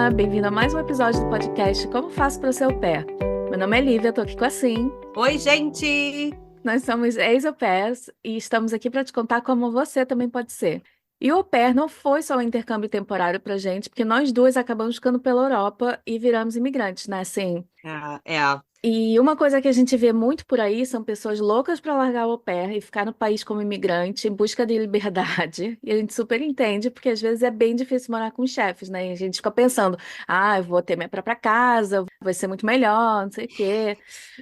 Olá, bem-vindo a mais um episódio do podcast Como Faço para Ser Au Pair. Meu nome é Lívia, tô aqui com a Sim. Oi, gente! Nós somos ex-au pairs e estamos aqui para te contar como você também pode ser. E o au pair não foi só um intercâmbio temporário pra gente, porque nós duas acabamos ficando pela Europa e viramos imigrantes, né, Sim? É. E uma coisa que a gente vê muito por aí são pessoas loucas para largar o au pair e ficar no país como imigrante em busca de liberdade. E a gente super entende, porque às vezes é bem difícil morar com chefes, né? E a gente fica pensando, eu vou ter minha própria casa, vai ser muito melhor, não sei o quê,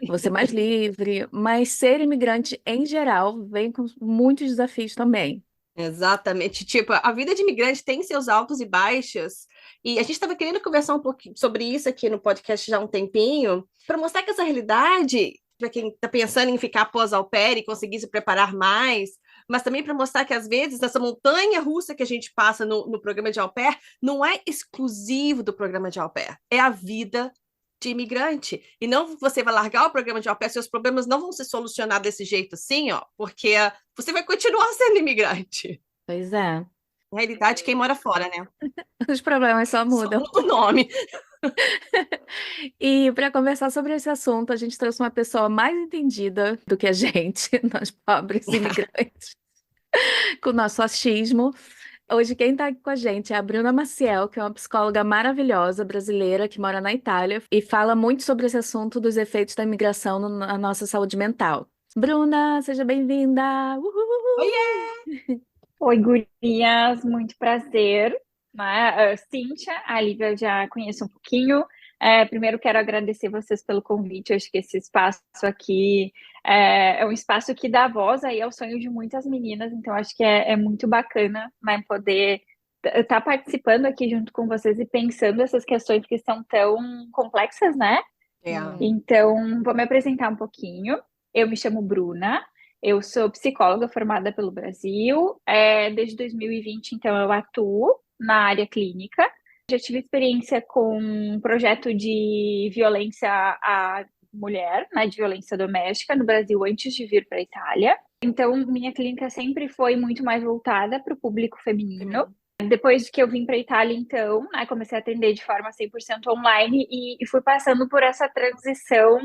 vou ser mais livre. Mas ser imigrante em geral vem com muitos desafios também. Exatamente. Tipo, a vida de imigrante tem seus altos e baixos, e a gente estava querendo conversar um pouquinho sobre isso aqui no podcast já há um tempinho, para mostrar que essa realidade, para quem está pensando em ficar pós-au pair e conseguir se preparar mais, mas também para mostrar que às vezes essa montanha russa que a gente passa no programa de au pair não é exclusivo do programa de au pair, é a vida de imigrante. E não você vai largar o programa de au pair, seus problemas não vão se solucionar desse jeito assim, ó, porque você vai continuar sendo imigrante. Pois é, Na realidade, quem mora fora, né? os problemas só Só mudam. muda o nome. E para conversar sobre esse assunto, a gente trouxe uma pessoa mais entendida do que a gente, nós pobres imigrantes, com o nosso achismo. Hoje, quem está aqui com a gente é a Bruna Maciel, que é uma psicóloga maravilhosa brasileira que mora na Itália e fala muito sobre esse assunto dos efeitos da imigração na nossa saúde mental. Bruna, seja bem-vinda! Oiê! Uhul! Oi, gurias, muito prazer, né? Cíntia, a Lívia eu já conheço um pouquinho. Primeiro quero agradecer vocês pelo convite. Eu acho que esse espaço aqui é um espaço que dá voz aí ao sonho de muitas meninas, então acho que é muito bacana, né, poder estar participando aqui junto com vocês e pensando essas questões que são tão complexas, né? É. Então, vou me apresentar um pouquinho. Eu me chamo Bruna, eu sou psicóloga formada pelo Brasil. Desde 2020, então, eu atuo na área clínica. Já tive experiência com um projeto de violência à mulher, né, de violência doméstica no Brasil antes de vir para a Itália. Então, minha clínica sempre foi muito mais voltada para o público feminino. Depois que eu vim para a Itália, então, né, comecei a atender de forma 100% online e fui passando por essa transição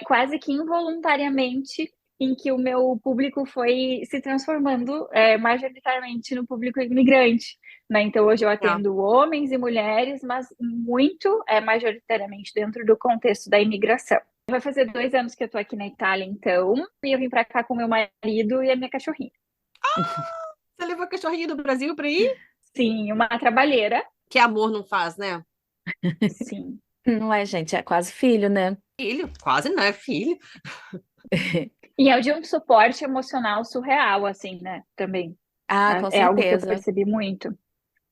quase que involuntariamente, em que o meu público foi se transformando majoritariamente no público imigrante, né? Então, hoje eu É. atendo homens e mulheres, mas muito majoritariamente dentro do contexto da imigração. Vai fazer 2 anos que eu estou aqui na Itália, então, e eu vim para cá com meu marido e a minha cachorrinha. Você levou a cachorrinha do Brasil para ir? Sim, uma trabalheira. Que amor não faz, né? Sim. Não é, gente, é quase filho, né? Filho, quase não é filho. E é de um suporte emocional surreal, assim, né? Também. Ah, com É algo que eu certeza, percebi muito.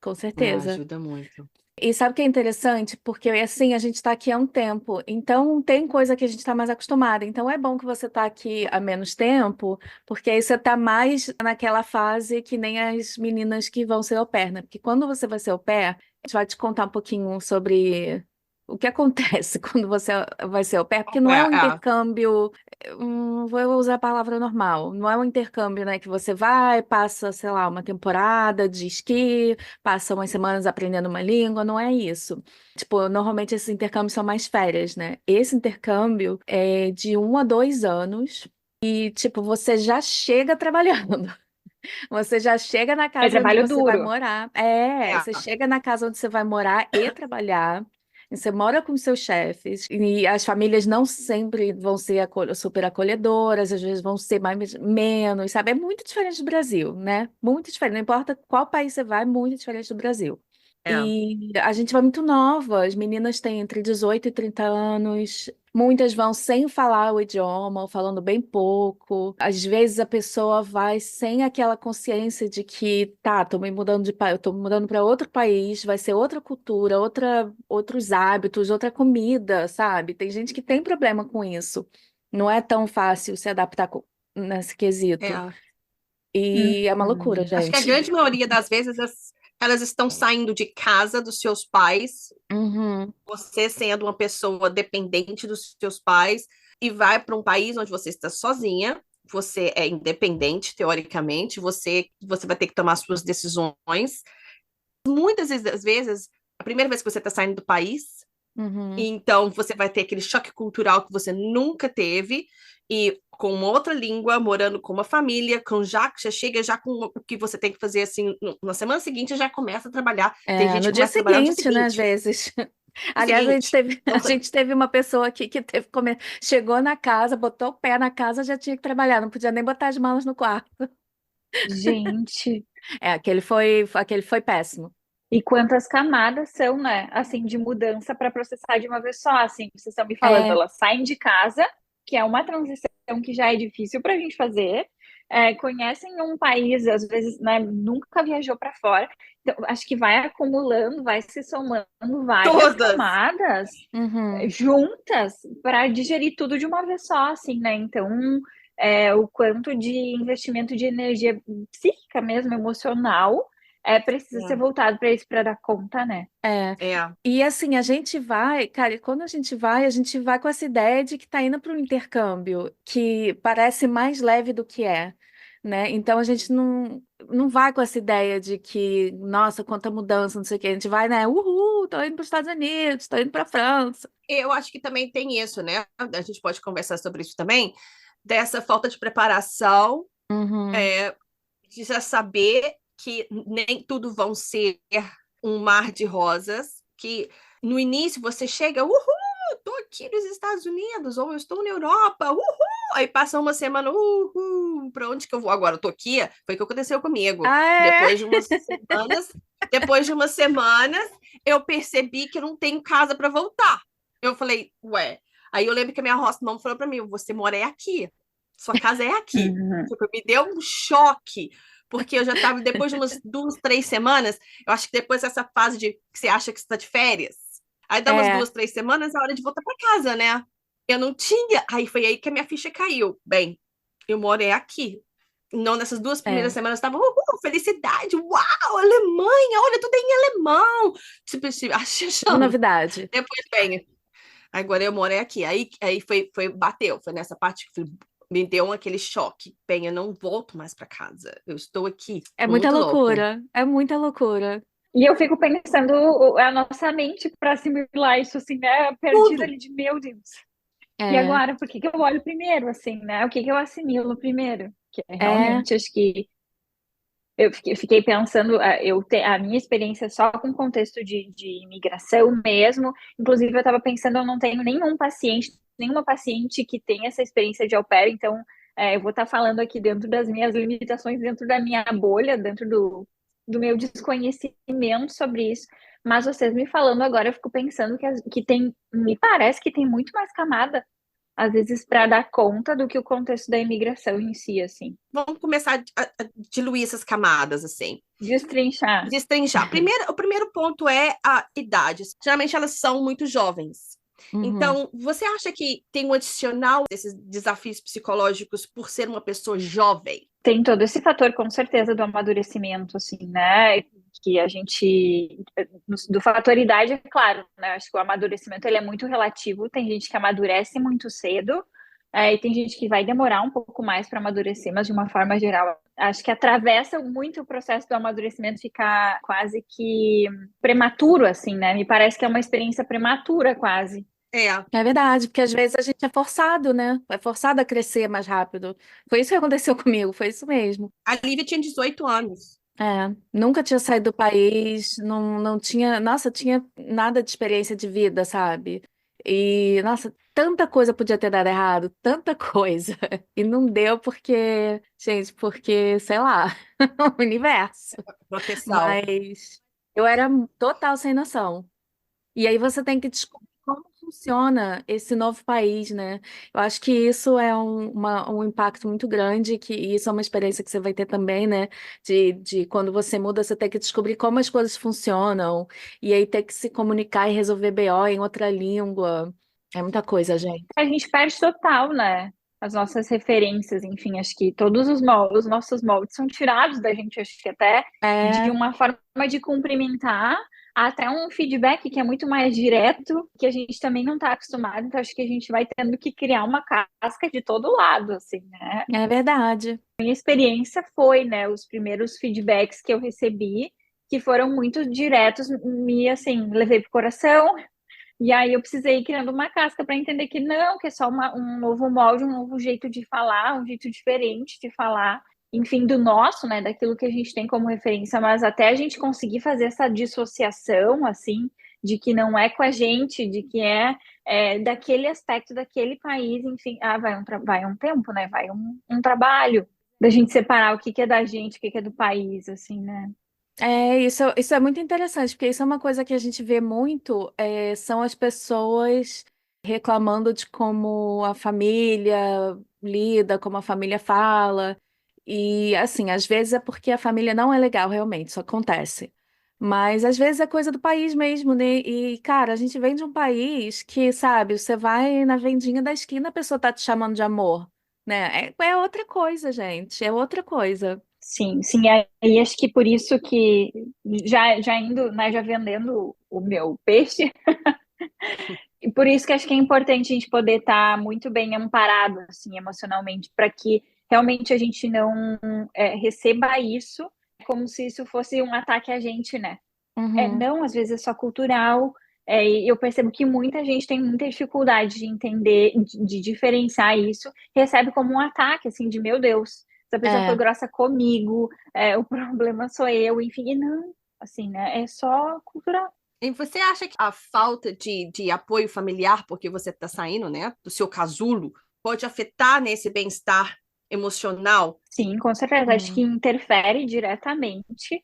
com certeza. Ajuda muito. E sabe o que é interessante? Porque assim, a gente está aqui há um tempo, então tem coisa que a gente está mais acostumada. Então é bom que você está aqui há menos tempo, porque aí você está mais naquela fase que nem as meninas que vão ser au pair, né? Porque quando você vai ser au pair, a gente vai te contar um pouquinho sobre o que acontece quando você vai ser au pair, porque não é um É. intercâmbio, vou usar a palavra normal, não é um intercâmbio, né, que você vai, passa, sei lá, uma temporada de esqui, passa umas semanas aprendendo uma língua, não é isso. Tipo, normalmente esses intercâmbios são mais férias, né? Esse intercâmbio é de 1 a 2 anos e, tipo, você já chega trabalhando. Você já chega na É casa onde trabalho você vai duro. morar. É. Você chega na casa onde você vai morar e trabalhar. E você mora com seus chefes. E as famílias não sempre vão ser super acolhedoras, às vezes vão ser mais menos, sabe? É muito diferente do Brasil, né? Muito diferente. Não importa qual país você vai, é muito diferente do Brasil. É. E a gente vai muito nova, as meninas têm entre 18 e 30 anos, muitas vão sem falar o idioma, ou falando bem pouco. Às vezes a pessoa vai sem aquela consciência de que, tá, tô me mudando de país, eu tô me mudando para outro país, vai ser outra cultura, outros hábitos, outra comida, sabe? Tem gente que tem problema com isso. Não é tão fácil se adaptar nesse quesito. É. E é uma loucura, Uhum. Acho que a gente. grande maioria das vezes elas estão saindo de casa dos seus pais, Uhum. você sendo uma pessoa dependente dos seus pais, e vai para um país onde você está sozinha, você é independente, teoricamente, você vai ter que tomar suas decisões. Muitas das vezes, a primeira vez que você está saindo do país, Uhum. então você vai ter aquele choque cultural que você nunca teve, e com uma outra língua, morando com uma família, já chega já com o que você tem que fazer assim, na semana seguinte já começa a trabalhar. Tem gente No que dia começa a trabalhar no dia seguinte, né, às seguinte. vezes. No Aliás, seguinte. a gente teve uma pessoa aqui que chegou na casa, botou o pé na casa, já tinha que trabalhar, não podia nem botar as malas no quarto. Gente, Aquele foi péssimo. e quantas camadas são, né? Assim, de mudança para processar de uma vez só. Assim, vocês estão me falando, É, elas saem de casa, que é uma transição que já é difícil para a gente fazer. Conhecem um país, às vezes, né, nunca viajou para fora. Então, acho que vai acumulando, vai se somando várias Todas. camadas uhum. juntas para digerir tudo de uma vez só, assim, né? Então, o quanto de investimento de energia psíquica mesmo, emocional, precisa ser voltado para isso para dar conta, né? É. É. E assim, a gente vai, cara, e quando a gente vai com essa ideia de que está indo para o intercâmbio, que parece mais leve do que é, né? Então a gente não vai com essa ideia de que, nossa, quanta mudança, não sei o quê. A gente vai, né? Uhul, tô indo para os Estados Unidos, tô indo para a França. Eu acho que também tem isso, né? A gente pode conversar sobre isso também, dessa falta de preparação, Uhum. de já saber que nem tudo vão ser um mar de rosas, que no início você chega, uhul, tô aqui nos Estados Unidos, ou eu estou na Europa, uhul, aí passa uma semana, uhul, para onde que eu vou agora? Eu tô aqui, foi o que aconteceu comigo. Ah, é? Depois de umas semanas, eu percebi que eu não tenho casa para voltar. Eu falei, ué. Aí eu lembro que a minha host mom falou para mim, você mora é aqui, sua casa é aqui. Uhum. Tipo, me deu um choque, porque eu já estava, depois de umas 2, 3 semanas, eu acho que depois dessa fase de que você acha que você está de férias, aí dá umas É, 2, 3 semanas, é hora de voltar para casa, né? Eu não tinha, aí foi aí que a minha ficha caiu. Bem, eu moro é aqui. Não, nessas 2 primeiras é. semanas eu estava, felicidade, uau, Alemanha, olha, tudo é em alemão. Tipo, Tudo achando. novidade. Depois vem, agora eu moro é aqui. Aí bateu, foi nessa parte que me deu aquele choque. Bem, eu não volto mais para casa. Eu estou aqui. É muita Muito louco. loucura. É muita loucura. E eu fico pensando a nossa mente para assimilar isso, assim, né? Perdida Tudo. ali de meu Deus. E É, agora, por que que eu olho primeiro, assim, né? O que que eu assimilo primeiro? Que é, realmente acho que eu fiquei pensando, a minha experiência só com contexto de imigração mesmo. Inclusive, eu estava pensando, eu não tenho nenhuma paciente que tenha essa experiência de au pair, então eu vou estar falando aqui dentro das minhas limitações, dentro da minha bolha, dentro do meu desconhecimento sobre isso. Mas vocês me falando agora, eu fico pensando que tem, me parece que tem muito mais camada, às vezes, para dar conta do que o contexto da imigração em si, assim. Vamos começar a diluir essas camadas, assim. Destrinchar. Destrinchar. O primeiro ponto é a idade. Geralmente elas são muito jovens. uhum. Então, você acha que tem um adicional desses desafios psicológicos por ser uma pessoa jovem? Tem todo esse fator, com certeza, do amadurecimento, assim, né? Que a gente. Do fator idade, é claro, né? Acho que o amadurecimento ele é muito relativo. Tem gente que amadurece muito cedo, e tem gente que vai demorar um pouco mais para amadurecer, mas de uma forma geral, acho que atravessa muito o processo do amadurecimento ficar quase que prematuro, assim, né? Me parece que é uma experiência prematura, quase. É. É verdade, porque às vezes a gente é forçado, né? É forçado a crescer mais rápido. Foi isso que aconteceu comigo, foi isso mesmo. A Lívia tinha 18 anos. Nunca tinha saído do país, não tinha, nossa, tinha nada de experiência de vida, sabe? E, nossa, tanta coisa podia ter dado errado, tanta coisa. E não deu porque, gente, porque, sei lá, o universo. Proteção. Mas eu era total sem noção. E aí você tem que descobrir como funciona esse novo país, né? Eu acho que isso é um impacto muito grande, e isso é uma experiência que você vai ter também, né? De quando você muda, você tem que descobrir como as coisas funcionam, e aí ter que se comunicar e resolver BO em outra língua. É muita coisa, gente. A gente perde total, né? As nossas referências, enfim, acho que todos os nossos moldes são tirados da gente, acho que até de É, uma forma de cumprimentar, até um feedback que é muito mais direto, que a gente também não está acostumado, então acho que a gente vai tendo que criar uma casca de todo lado, assim, né? é verdade. Minha experiência foi, né, os primeiros feedbacks que eu recebi, que foram muito diretos, me, assim, levei pro coração. E aí eu precisei ir criando uma casca para entender que não, que é só um novo molde, um novo jeito de falar, um jeito diferente de falar, enfim, do nosso, né, daquilo que a gente tem como referência, mas até a gente conseguir fazer essa dissociação, assim, de que não é com a gente, de que daquele aspecto, daquele país, enfim, vai um tempo, né, vai um trabalho da gente separar o que que é da gente, o que que é do país, assim, né. Isso é muito interessante, porque isso é uma coisa que a gente vê muito, são as pessoas reclamando de como a família lida, como a família fala. E, assim, às vezes é porque a família não é legal, realmente, isso acontece. Mas, às vezes, é coisa do país mesmo, né? E, cara, a gente vem de um país que, sabe, você vai na vendinha da esquina, a pessoa tá te chamando de amor, né? É outra coisa, gente, é outra coisa. Sim, sim, aí acho que por isso que já indo, né, já vendendo o meu peixe, e por isso que acho que é importante a gente poder estar muito bem amparado, assim, emocionalmente, para que realmente a gente não receba isso como se isso fosse um ataque a gente, né? Uhum. Não, às vezes é só cultural, e eu percebo que muita gente tem muita dificuldade de entender, de diferenciar isso, recebe como um ataque, assim, de meu Deus, essa pessoa foi É. grossa comigo, o problema sou eu, enfim, e não, assim, né? É só cultural. E você acha que a falta de apoio familiar, porque você está saindo, né, do seu casulo, pode afetar nesse bem-estar emocional? Sim, com certeza. Acho que Hum. interfere diretamente,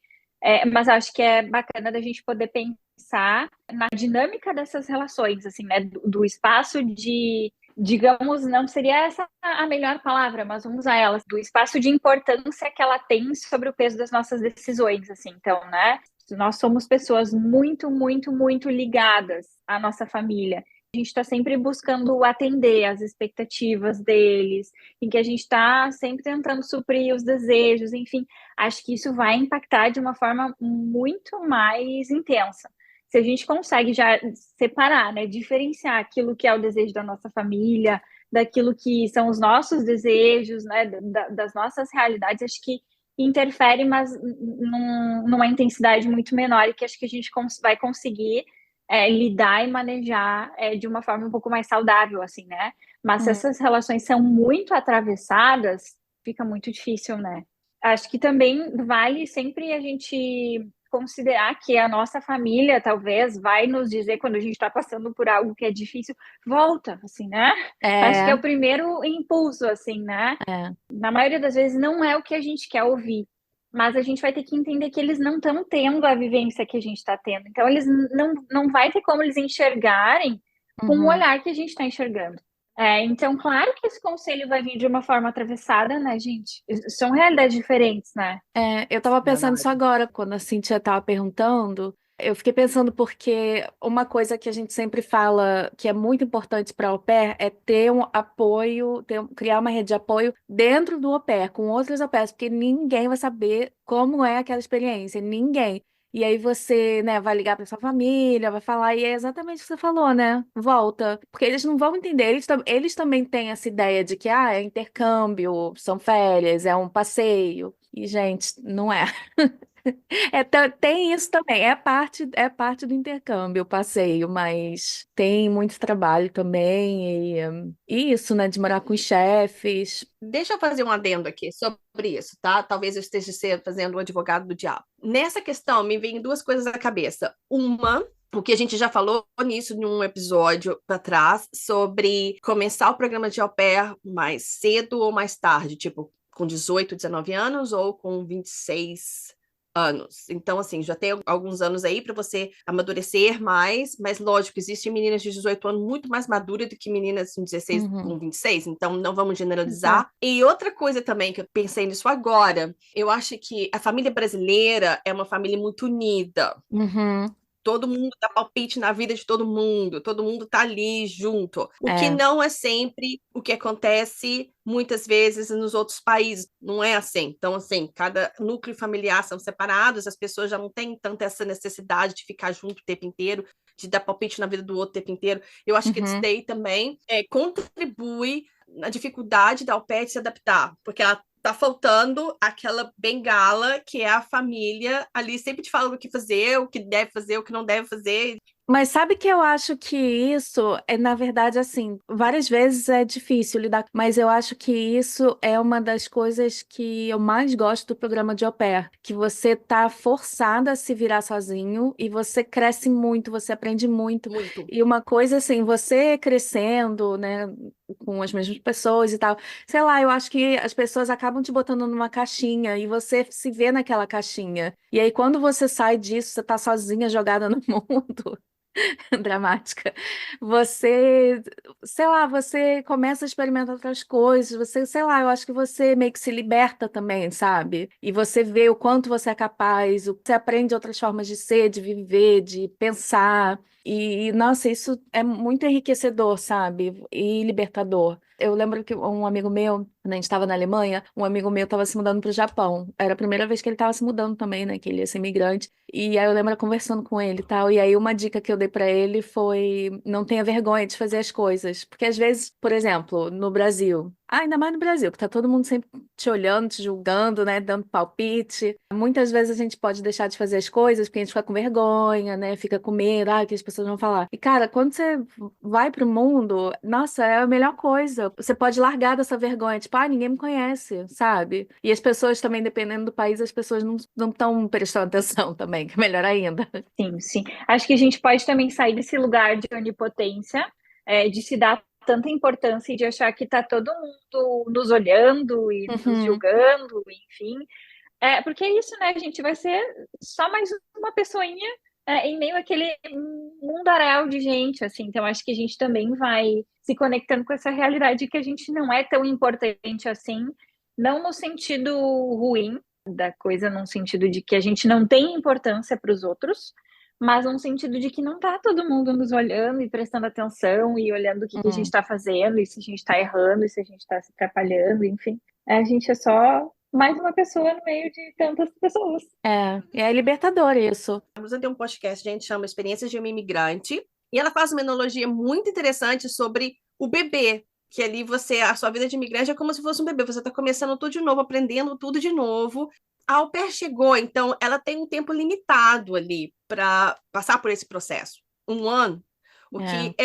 mas acho que é bacana da gente poder pensar na dinâmica dessas relações, assim, né? Do espaço de, digamos, não seria essa a melhor palavra, mas vamos usar ela, do espaço de importância que ela tem sobre o peso das nossas decisões, assim. Então, né? Nós somos pessoas muito, muito, muito ligadas à nossa família. A gente está sempre buscando atender às expectativas deles, em que a gente está sempre tentando suprir os desejos, enfim, acho que isso vai impactar de uma forma muito mais intensa. Se a gente consegue já separar, né, diferenciar aquilo que é o desejo da nossa família, daquilo que são os nossos desejos, né, das nossas realidades, acho que interfere, mas numa intensidade muito menor e que acho que a gente vai conseguir lidar e manejar de uma forma um pouco mais saudável, assim, né? Mas se Hum. essas relações são muito atravessadas, fica muito difícil, né? Acho que também vale sempre a gente considerar que a nossa família talvez vai nos dizer quando a gente está passando por algo que é difícil, volta, assim, né? Acho que é É, o primeiro impulso, assim, né? é. Na maioria das vezes não é o que a gente quer ouvir, mas a gente vai ter que entender que eles não estão tendo a vivência que a gente está tendo. Então, eles não vai ter como eles enxergarem com o Uhum. olhar que a gente está enxergando. Então, claro que esse conselho vai vir de uma forma atravessada, né, gente? São realidades diferentes, né? Eu tava pensando isso Verdade. agora, quando a Cintia tava perguntando. Eu fiquei pensando porque uma coisa que a gente sempre fala que é muito importante para au pair é ter um apoio, criar uma rede de apoio dentro do au pair, com outros au pairs, porque ninguém vai saber como é aquela experiência, ninguém. E aí você, né, vai ligar para sua família, vai falar, e é exatamente o que você falou, né? Volta. Porque eles não vão entender, eles também têm essa ideia de que, é intercâmbio, são férias, é um passeio. E, gente, não é. Tem isso também, é parte do intercâmbio, o passeio, mas tem muito trabalho também, e isso, né, de morar com os chefes. Deixa eu fazer um adendo aqui sobre isso, tá? Talvez eu esteja fazendo o advogado do diabo. Nessa questão, me vêm duas coisas à cabeça. Uma, o que a gente já falou nisso em um episódio para trás, sobre começar o programa de au pair mais cedo ou mais tarde, tipo com 18, 19 anos ou com 26 anos. Então, assim, já tem alguns anos aí para você amadurecer mais, mas lógico, existem meninas de 18 anos muito mais maduras do que meninas de 16 Uhum, com 26, então não vamos Exato. generalizar. E outra coisa também que eu pensei nisso agora, eu acho que a família brasileira é uma família muito unida. uhum, Todo mundo dá palpite na vida de todo mundo tá ali junto. O que é, não é sempre o que acontece muitas vezes nos outros países, não é assim. Então, assim, cada núcleo familiar são separados, as pessoas já não têm tanta essa necessidade de ficar junto o tempo inteiro, de dar palpite na vida do outro o tempo inteiro. Eu acho que isso uhum, daí também contribui na dificuldade da au pair de se adaptar, porque ela tá faltando aquela bengala que é a família ali sempre te falando o que fazer, o que deve fazer, o que não deve fazer. Mas sabe que eu acho que isso é, na verdade, assim, várias vezes é difícil lidar, mas eu acho que isso é uma das coisas que eu mais gosto do programa de au pair, que você tá forçada a se virar sozinho e você cresce muito, você aprende muito. Muito. E uma coisa assim, você crescendo, né, com as mesmas pessoas e tal, sei lá, eu acho que as pessoas acabam te botando numa caixinha e você se vê naquela caixinha. E aí, quando você sai disso, você tá sozinha jogada no mundo. Dramática. Você, sei lá, você começa a experimentar outras coisas, você, sei lá, eu acho que você meio que se liberta também, sabe? E você vê o quanto você é capaz, você aprende outras formas de ser, de viver, de pensar. Nossa, isso é muito enriquecedor, sabe? E libertador. Eu lembro que um amigo meu, quando a gente estava na Alemanha, um amigo meu estava se mudando para o Japão. Era a primeira vez que ele estava se mudando também, né? Que ele ia ser imigrante. E aí eu lembro conversando com ele e tal. E aí uma dica que eu dei para ele foi: não tenha vergonha de fazer as coisas. Porque às vezes, por exemplo, no Brasil, ainda mais no Brasil, que tá todo mundo sempre te olhando, te julgando, né? Dando palpite. Muitas vezes a gente pode deixar de fazer as coisas porque a gente fica com vergonha, né? Fica com medo, que as pessoas vão falar. E cara, quando você vai pro mundo, nossa, é a melhor coisa. Você pode largar dessa vergonha, tipo, ninguém me conhece, sabe? E as pessoas também, dependendo do país, as pessoas não estão prestando atenção também, que é melhor ainda. Sim, sim. Acho que a gente pode também sair desse lugar de onipotência, de se dar tanta importância e de achar que está todo mundo nos olhando e nos Uhum. julgando, enfim. Porque é isso, né? A gente vai ser só mais uma pessoinha em meio àquele mundaréu de gente, assim. Então, acho que a gente também vai se conectando com essa realidade que a gente não é tão importante assim, não no sentido ruim da coisa, no sentido de que a gente não tem importância para os outros, mas no sentido de que não tá todo mundo nos olhando e prestando atenção e olhando o que que a gente Uhum. está fazendo, e se a gente está errando, e se a gente está se atrapalhando, enfim. A gente é só mais uma pessoa no meio de tantas pessoas. É libertador isso. Eu tenho um podcast que a gente chama Experiências de uma Imigrante, e ela faz uma analogia muito interessante sobre o bebê, que ali a sua vida de imigrante é como se fosse um bebê, você está começando tudo de novo, aprendendo tudo de novo. A au pair chegou, então ela tem um tempo limitado ali para passar por esse processo. 1 ano, o É. que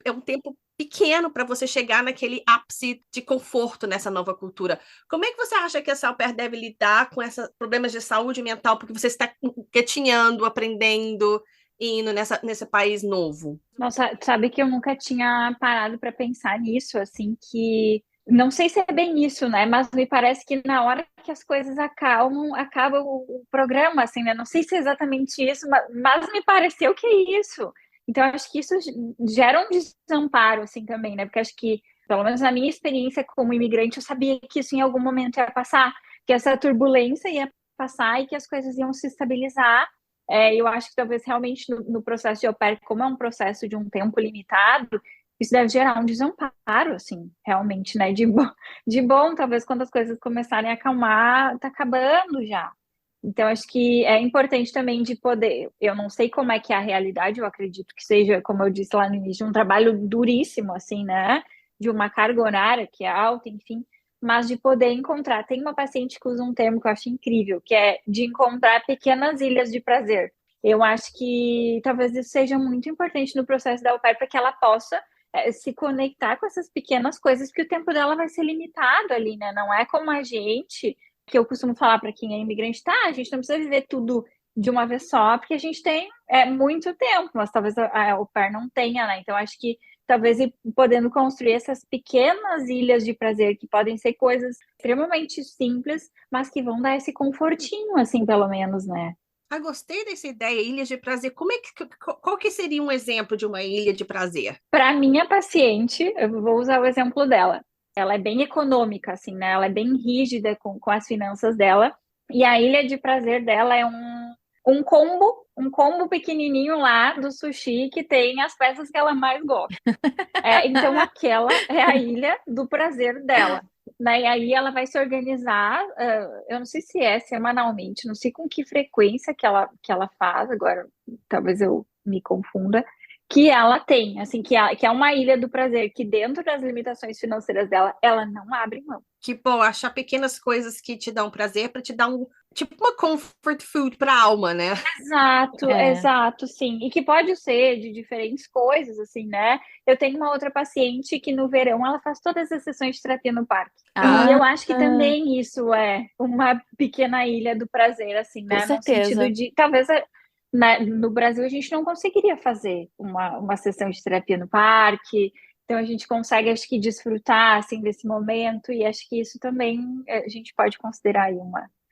é um tempo pequeno para você chegar naquele ápice de conforto nessa nova cultura. Como é que você acha que essa au pair deve lidar com esses problemas de saúde mental, porque você está quietinhando, aprendendo, indo nesse país novo? Nossa, sabe que eu nunca tinha parado para pensar nisso, assim, que não sei se é bem isso, né? Mas me parece que na hora que as coisas acalmam, acaba o programa, assim, né? Não sei se é exatamente isso, mas me pareceu que é isso. Então, acho que isso gera um desamparo, assim, também, né? Porque acho que, pelo menos na minha experiência como imigrante, eu sabia que isso em algum momento ia passar, que essa turbulência ia passar e que as coisas iam se estabilizar. Eu acho que talvez realmente no processo de au pair, como é um processo de um tempo limitado, isso deve gerar um desamparo, assim, realmente, né? De bom, talvez quando as coisas começarem a acalmar, tá acabando já. Então, acho que é importante também de poder. Eu não sei como é que é a realidade, eu acredito que seja, como eu disse lá no início, um trabalho duríssimo, assim, né? De uma carga horária que é alta, enfim, mas de poder encontrar. Tem uma paciente que usa um termo que eu acho incrível, que é de encontrar pequenas ilhas de prazer. Eu acho que talvez isso seja muito importante no processo da au pair para que ela possa se conectar com essas pequenas coisas, porque o tempo dela vai ser limitado ali, né? Não é como a gente, que eu costumo falar para quem é imigrante, tá? A gente não precisa viver tudo de uma vez só, porque a gente tem muito tempo, mas talvez a au pair não tenha, né? Então, acho que talvez ir podendo construir essas pequenas ilhas de prazer, que podem ser coisas extremamente simples, mas que vão dar esse confortinho, assim, pelo menos, né? Gostei dessa ideia, ilhas de prazer. Qual que seria um exemplo de uma ilha de prazer? Para minha paciente, eu vou usar o exemplo dela. Ela é bem econômica, assim, né? Ela é bem rígida com as finanças dela. E a ilha de prazer dela é um combo pequenininho lá do sushi que tem as peças que ela mais gosta. Então, aquela é a ilha do prazer dela. Né? E aí ela vai se organizar, eu não sei se é semanalmente, não sei com que frequência que ela faz, agora talvez eu me confunda, que ela tem, assim, que é uma ilha do prazer, que dentro das limitações financeiras dela, ela não abre mão. Que bom, achar pequenas coisas que te dão prazer para te dar tipo uma comfort food para a alma, né? Exato, É. exato, sim. E que pode ser de diferentes coisas, assim, né? Eu tenho uma outra paciente que no verão ela faz todas as sessões de terapia no parque. E Ah, eu acho que também isso é uma pequena ilha do prazer, assim, com né? No sentido certeza. de, talvez no Brasil a gente não conseguiria fazer uma sessão de terapia no parque. Então a gente consegue, acho que, desfrutar, assim, desse momento. E acho que isso também a gente pode considerar aí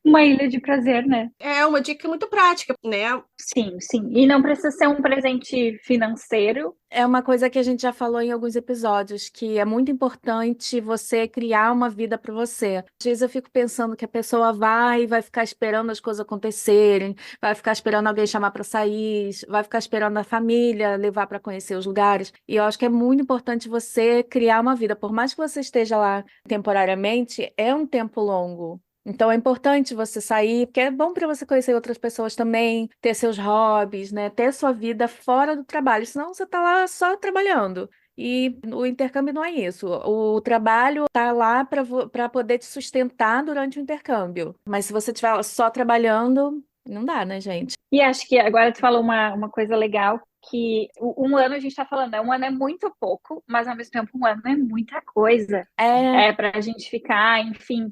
uma ilha de prazer, né? É uma dica muito prática, né? Sim, sim. E não precisa ser um presente financeiro. É uma coisa que a gente já falou em alguns episódios, que é muito importante você criar uma vida para você. Às vezes eu fico pensando que a pessoa vai ficar esperando as coisas acontecerem, vai ficar esperando alguém chamar para sair, vai ficar esperando a família levar para conhecer os lugares. E eu acho que é muito importante você criar uma vida, por mais que você esteja lá temporariamente, é um tempo longo. Então é importante você sair, porque é bom para você conhecer outras pessoas também, ter seus hobbies, né? Ter sua vida fora do trabalho, senão você tá lá só trabalhando. E o intercâmbio não é isso. O trabalho tá lá para poder te sustentar durante o intercâmbio. Mas se você estiver só trabalhando, não dá, né, gente? E acho que agora tu falou uma coisa legal, que um ano a gente está falando, um ano é muito pouco, mas ao mesmo tempo um ano é muita coisa. É, É para a gente ficar, enfim,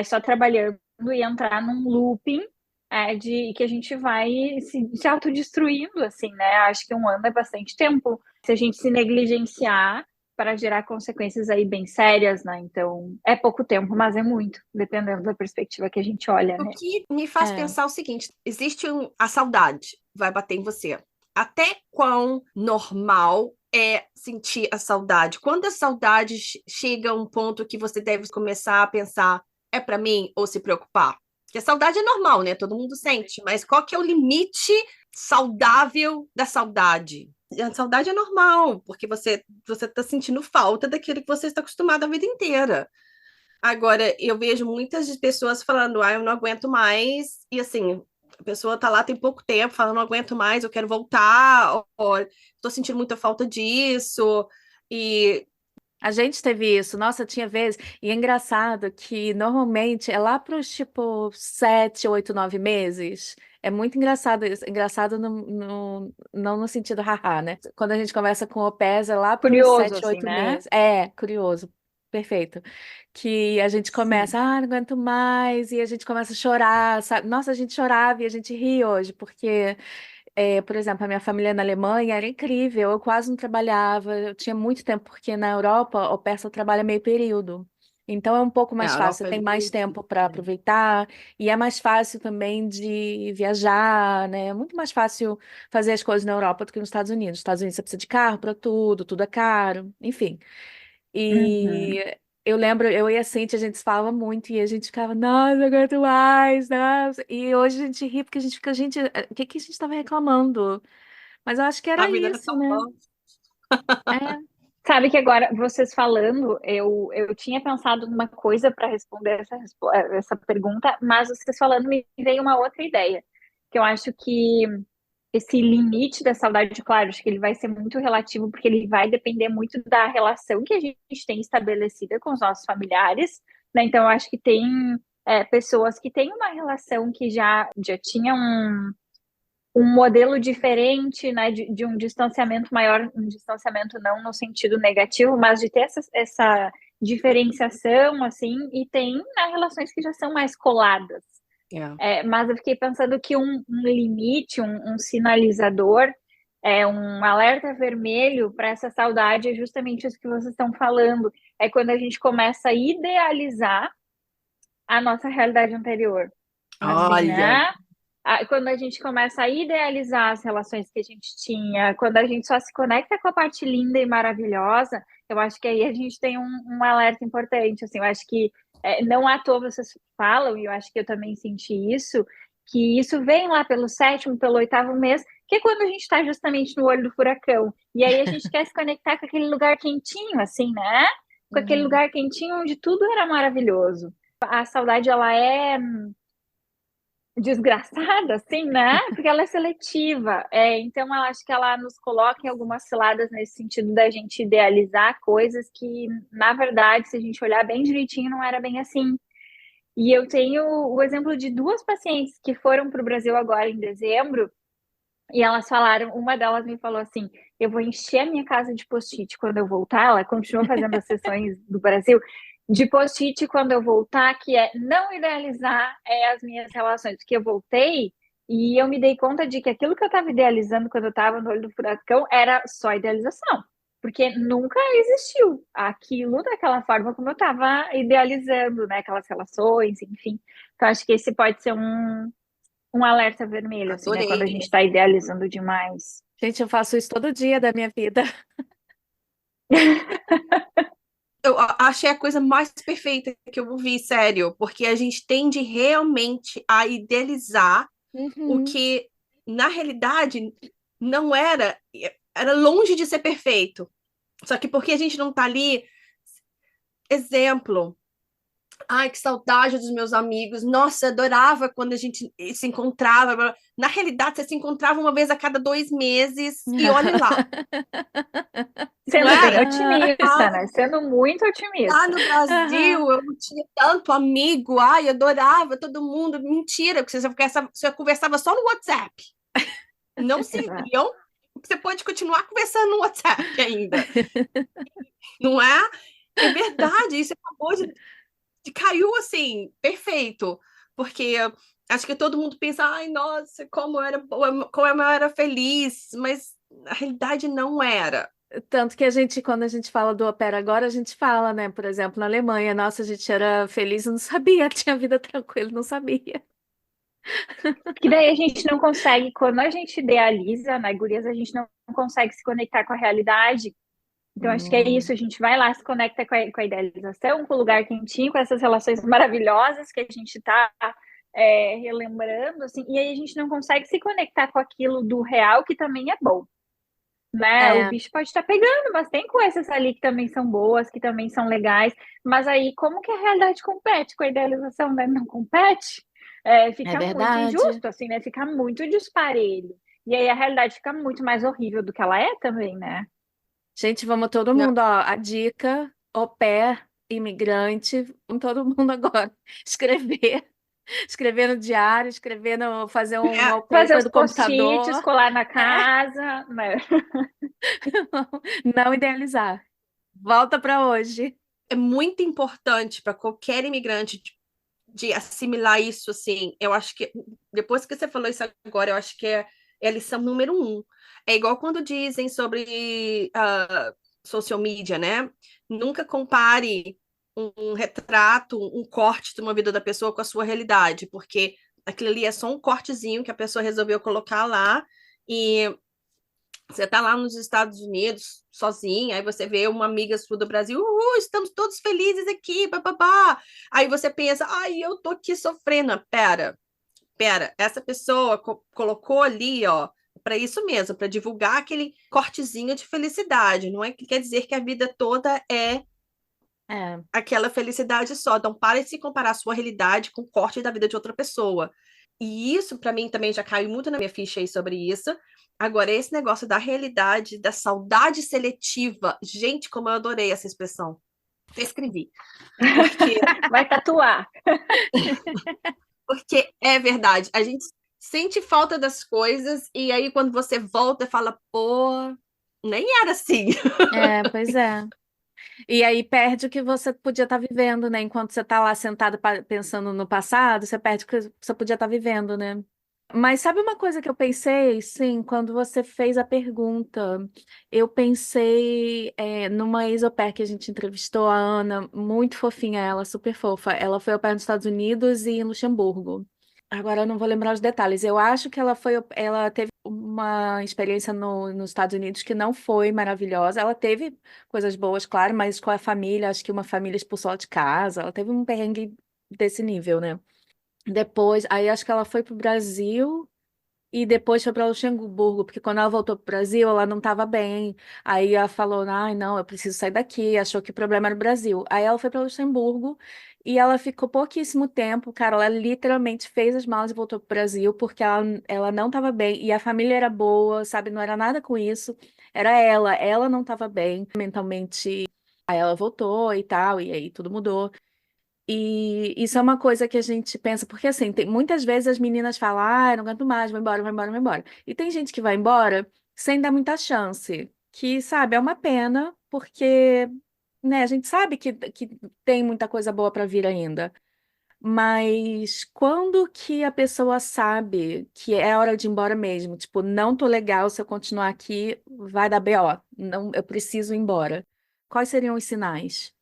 só trabalhando e entrar num looping de que a gente vai se autodestruindo, assim, né? Acho que um ano é bastante tempo. Se a gente se negligenciar para gerar consequências aí bem sérias, né? Então, é pouco tempo, mas é muito, dependendo da perspectiva que a gente olha, O né? que me faz é. pensar o seguinte: existe a saudade, vai bater em você. Até quão normal é sentir a saudade? Quando a saudade chega a um ponto que você deve começar a pensar, é para mim ou se preocupar? Porque a saudade é normal, né? Todo mundo sente, mas qual que é o limite saudável da saudade? A saudade é normal, porque você está sentindo falta daquilo que você está acostumado a vida inteira. Agora, eu vejo muitas pessoas falando, eu não aguento mais, e assim, a pessoa tá lá tem pouco tempo, falando, não aguento mais, eu quero voltar, ou tô sentindo muita falta disso, e A gente teve isso, nossa, tinha vezes, e é engraçado que normalmente é lá para os tipo 7, 8, 9 meses. É muito engraçado isso, engraçado não no sentido haha, né? Quando a gente conversa com o PES é lá para os Curioso, sete, assim, oito né? meses. É, curioso, perfeito. Que a gente Sim. começa, não aguento mais, e a gente começa a chorar, sabe? Nossa, a gente chorava e a gente ri hoje, porque por exemplo, a minha família na Alemanha era incrível, eu quase não trabalhava, eu tinha muito tempo, porque na Europa o persa trabalha meio período. Então é um pouco a mais fácil, você Europa é tem mais muito. tempo para aproveitar, e é mais fácil também de viajar, né? É muito mais fácil fazer as coisas na Europa do que nos Estados Unidos. Nos Estados Unidos você precisa de carro para tudo, tudo é caro, enfim. Uhum. E eu lembro, eu e a Cintia, a gente se falava muito e a gente ficava, nossa, não aguento mais, nossa. E hoje a gente ri porque a gente fica, gente, o que que a gente estava reclamando? Mas eu acho que A era vida era isso, tão né? boa. É, Sabe que agora, vocês falando, eu tinha pensado numa coisa para responder essa pergunta, mas vocês falando me veio uma outra ideia, que eu acho que esse limite da saudade, claro, acho que ele vai ser muito relativo, porque ele vai depender muito da relação que a gente tem estabelecida com os nossos familiares, né? Então, eu acho que tem pessoas que têm uma relação que já tinha um modelo diferente, né, de um distanciamento maior, um distanciamento não no sentido negativo, mas de ter essa diferenciação, assim, e tem, né, relações que já são mais coladas. É. Mas eu fiquei pensando que um limite, um sinalizador, um alerta vermelho para essa saudade é justamente isso que vocês estão falando. É quando a gente começa a idealizar a nossa realidade anterior. Assim, Olha, né? Quando a gente começa a idealizar as relações que a gente tinha, quando a gente só se conecta com a parte linda e maravilhosa, eu acho que aí a gente tem um alerta importante. Assim, eu acho que não à toa vocês falam, e eu acho que eu também senti isso, que isso vem lá pelo sétimo, pelo oitavo mês, que é quando a gente está justamente no olho do furacão. E aí a gente quer se conectar com aquele lugar quentinho, assim, né? Com aquele uhum. lugar quentinho onde tudo era maravilhoso. A saudade, ela é desgraçada, assim, né? Porque ela é seletiva. Então, eu acho que ela nos coloca em algumas ciladas nesse sentido da gente idealizar coisas que, na verdade, se a gente olhar bem direitinho, não era bem assim. E eu tenho o exemplo de duas pacientes que foram para o Brasil agora em dezembro, e elas falaram, uma delas me falou assim, eu vou encher a minha casa de post-it quando eu voltar, ela continua fazendo as sessões do Brasil, de post-it quando eu voltar, que é não idealizar as minhas relações, porque eu voltei e eu me dei conta de que aquilo que eu estava idealizando quando eu estava no olho do furacão era só idealização, porque nunca existiu aquilo daquela forma como eu estava idealizando, né, aquelas relações, enfim. Então, acho que esse pode ser um alerta vermelho, assim, né? Quando a gente Adorei. está idealizando demais. Gente, eu faço isso todo dia da minha vida. Eu achei a coisa mais perfeita que eu ouvi, sério, porque a gente tende realmente a idealizar o Uhum. que, na realidade, não era, era longe de ser perfeito. Só que porque a gente não tá ali, exemplo. Ai, que saudade dos meus amigos. Nossa, eu adorava quando a gente se encontrava. Na realidade, você se encontrava uma vez a cada 2 meses e olhe lá, não Sendo bem era? otimista, Ah, né? Sendo muito lá otimista. no Brasil eu não tinha tanto amigo. Ai, eu adorava todo mundo. Mentira, porque você conversava só no WhatsApp. Não se Exato. viam. Você pode continuar conversando no WhatsApp ainda, não é? É verdade, isso acabou de caiu assim, perfeito. Porque acho que todo mundo pensa, ai, nossa, como eu era boa, como eu era feliz, mas na realidade não era. Tanto que quando a gente fala do Opera agora, a gente fala, né? Por exemplo, na Alemanha, nossa, a gente era feliz e não sabia, tinha vida tranquila, não sabia. Que daí a gente não consegue, quando a gente idealiza, né, gurias, a gente não consegue se conectar com a realidade. Então, acho que é isso, Hum, a gente vai lá, se conecta com a idealização, com o lugar quentinho, com essas relações maravilhosas que a gente está relembrando, assim, e aí a gente não consegue se conectar com aquilo do real, que também é bom, né? O é, bicho pode estar pegando, mas tem coisas ali que também são boas, que também são legais, mas aí como que a realidade compete com a idealização, né? Não compete? é Fica muito verdade. injusto, assim, né? Fica muito disparelho. E aí a realidade fica muito mais horrível do que ela é também, né? Gente, vamos todo Não, mundo, ó, a dica, au pair, imigrante, vamos todo mundo agora escrever, escrever no diário, fazer um é, Fazer wallpaper os do post-its, computador. colar na É, casa, né? não idealizar. Volta para hoje. é muito importante para qualquer imigrante de assimilar isso, assim. Eu acho que, depois que você falou isso agora, eu acho que é a lição número um. É igual quando dizem sobre social media, né? Nunca compare um retrato, um corte de uma vida da pessoa com a sua realidade, porque aquilo ali é só um cortezinho que a pessoa resolveu colocar lá e você tá lá nos Estados Unidos sozinha, aí você vê uma amiga sua do Brasil, estamos todos felizes aqui, bababá. Aí você pensa, ai, eu tô aqui sofrendo. Pera, essa pessoa colocou ali, ó, para isso mesmo, para divulgar aquele cortezinho de felicidade. Não é que quer dizer que a vida toda é É, aquela felicidade só. Então, pare de se comparar a sua realidade com o corte da vida de outra pessoa. E isso, para mim, também já caiu muito na minha ficha aí sobre isso. Agora, esse negócio da realidade, da saudade seletiva. Gente, como eu adorei essa expressão. Até escrevi. Porque, Vai tatuar. porque é verdade. A gente sente falta das coisas e aí quando você volta, fala, pô, nem era assim. pois é. E aí perde o que você podia estar vivendo, né? Enquanto você está lá sentado pensando no passado, você perde o que você podia estar vivendo, né? Mas sabe uma coisa que eu pensei, sim, quando você fez a pergunta, eu pensei numa ex-au pair que a gente entrevistou, a Ana, muito fofinha ela, super fofa. Ela foi au pair nos Estados Unidos e em Luxemburgo. Agora eu não vou lembrar os detalhes. Eu acho que ela teve uma experiência nos Estados Unidos que não foi maravilhosa. Ela teve coisas boas, claro, mas com a família, acho que uma família expulsou ela de casa. Ela teve um perrengue desse nível, né? Depois, aí acho que ela foi pro Brasil e depois foi para Luxemburgo, porque quando ela voltou para o Brasil, ela não estava bem. Aí ela falou: ai, não, eu preciso sair daqui. Achou que o problema era o Brasil. Aí ela foi para Luxemburgo e ela ficou pouquíssimo tempo. Cara, ela literalmente fez as malas e voltou para o Brasil porque ela não estava bem. E a família era boa, sabe? Não era nada com isso. Era ela. Ela não estava bem mentalmente. Aí ela voltou e tal, e aí tudo mudou. E isso é uma coisa que a gente pensa, porque assim, muitas vezes as meninas falam, ah, não aguento mais, vou embora, vou embora, vou embora. E tem gente que vai embora sem dar muita chance, que, sabe, é uma pena, porque, né, a gente sabe que tem muita coisa boa para vir ainda. Mas quando que a pessoa sabe que é hora de ir embora mesmo? Tipo, não tô legal, se eu continuar aqui, vai dar BO. Não, eu preciso ir embora. Quais seriam os sinais?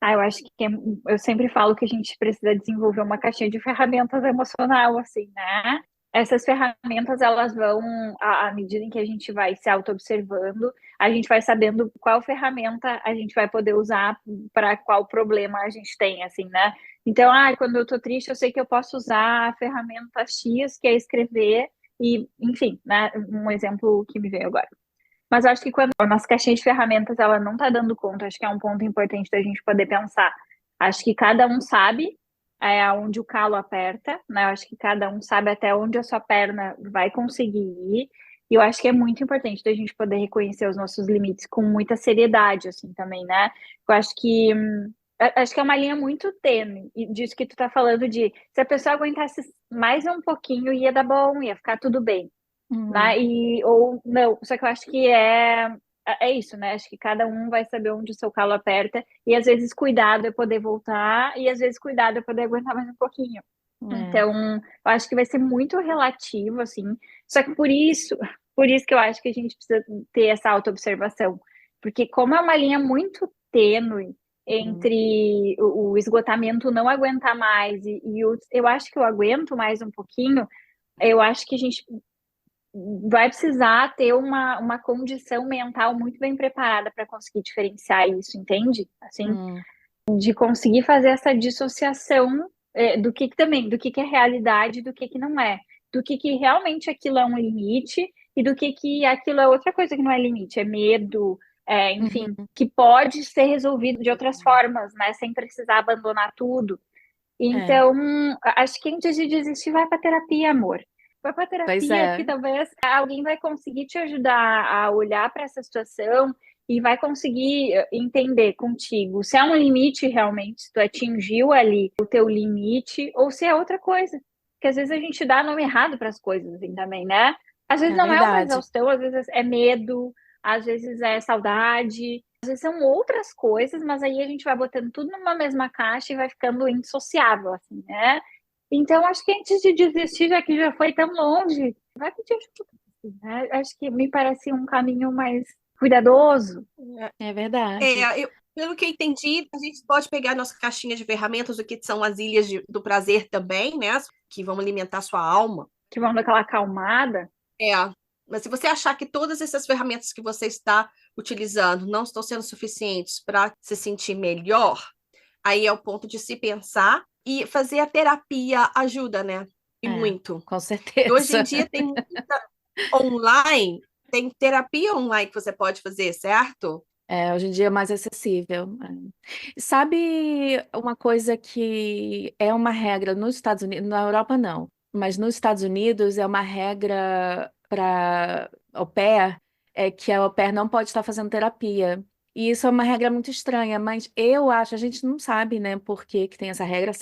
Eu acho que eu sempre falo que a gente precisa desenvolver uma caixinha de ferramentas emocional, assim, né? Essas ferramentas, elas vão, à medida em que a gente vai se auto-observando, a gente vai sabendo qual ferramenta a gente vai poder usar para qual problema a gente tem, assim, né? Então, quando eu tô triste, eu sei que eu posso usar a ferramenta X, que é escrever, e, enfim, né? Um exemplo que me veio agora. Mas eu acho que quando a nossa caixinha de ferramentas ela não está dando conta, acho que é um ponto importante da gente poder pensar. Acho que cada um sabe aonde o calo aperta, né? Eu acho que cada um sabe até onde a sua perna vai conseguir ir. E eu acho que é muito importante da gente poder reconhecer os nossos limites com muita seriedade, assim, também, né? Eu acho que é uma linha muito tênue disso que tu tá falando de se a pessoa aguentasse mais um pouquinho, ia dar bom, ia ficar tudo bem, Uhum. né? Ou não, só que eu acho que é isso, né? Acho que cada um vai saber onde o seu calo aperta, e às vezes cuidado é poder voltar, e às vezes cuidado é poder aguentar mais um pouquinho. É, Então, eu acho que vai ser muito relativo, assim. Só que por isso que eu acho que a gente precisa ter essa autoobservação. Porque como é uma linha muito tênue hum, entre o esgotamento não aguentar mais eu acho que eu aguento mais um pouquinho, eu acho que a gente vai precisar ter uma condição mental muito bem preparada para conseguir diferenciar isso, entende? Assim, hum, de conseguir fazer essa dissociação do que é realidade e do que não é. Do que realmente aquilo é um limite e do que aquilo é outra coisa que não é limite, é medo, enfim, uhum. que pode ser resolvido de outras formas, né? Sem precisar abandonar tudo. É, Então, acho que antes de desistir, vai para terapia, amor. Vai para pois terapia, que é, talvez alguém vai conseguir te ajudar a olhar para essa situação e vai conseguir entender contigo se é um limite realmente, se tu atingiu ali o teu limite, ou se é outra coisa. Porque às vezes a gente dá nome errado para as coisas assim, também, né? Às vezes é não é uma verdade. exaustão, às vezes é medo, às vezes é saudade, às vezes são outras coisas, mas aí a gente vai botando tudo numa mesma caixa e vai ficando indissociável, assim, né? Então, acho que antes de desistir, já que já foi tão longe, vai pedir ajuda, assim, né? Acho que me parece um caminho mais cuidadoso. É É, verdade. pelo que eu entendi, a gente pode pegar nossa caixinha de ferramentas, o que são as ilhas do prazer também, né? Que vão alimentar sua alma. Que vão dar aquela acalmada. É, mas se você achar que todas essas ferramentas que você está utilizando não estão sendo suficientes para se sentir melhor, aí é o ponto de se pensar e fazer a terapia ajuda, né? E É, muito. com E hoje em certeza. dia tem muita online, tem terapia online que você pode fazer, certo? É, hoje em dia é mais acessível. É. Sabe uma coisa que é uma regra nos Estados Unidos, na Europa não, mas nos Estados Unidos é uma regra para au pair, é que a au pair não pode estar fazendo terapia. E isso é uma regra muito estranha, mas eu acho, a gente não sabe, né, por que que tem essa regra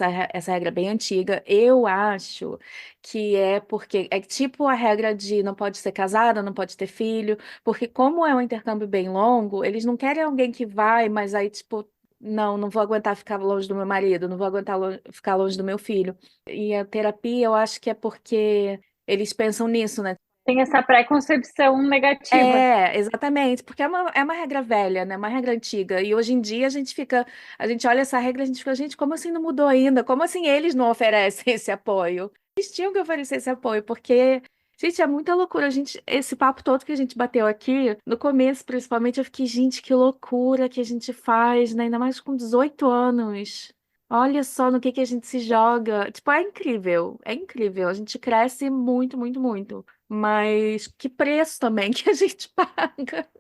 é bem antiga. Eu acho que é porque é tipo a regra de não pode ser casada, não pode ter filho. Porque como é um intercâmbio bem longo, eles não querem alguém que vai, mas aí, tipo, não, não vou aguentar ficar longe do meu marido, não vou aguentar ficar longe do meu filho. E a terapia, eu acho que é porque eles pensam nisso, né? Tem essa pré-concepção negativa. É, exatamente, porque é uma regra velha, né? Uma regra antiga. E hoje em dia a gente olha essa regra e a gente fica, gente, como assim não mudou ainda? Como assim eles não oferecem esse apoio? Eles tinham que oferecer esse apoio, porque, gente, é muita loucura. Esse papo todo que a gente bateu aqui, no começo, principalmente, eu fiquei, gente, que loucura que a gente faz, né? Ainda mais com 18 anos. Olha só no que a gente se joga. Tipo, é incrível, é incrível. A gente cresce muito, muito, muito. mas que preço também que a gente paga.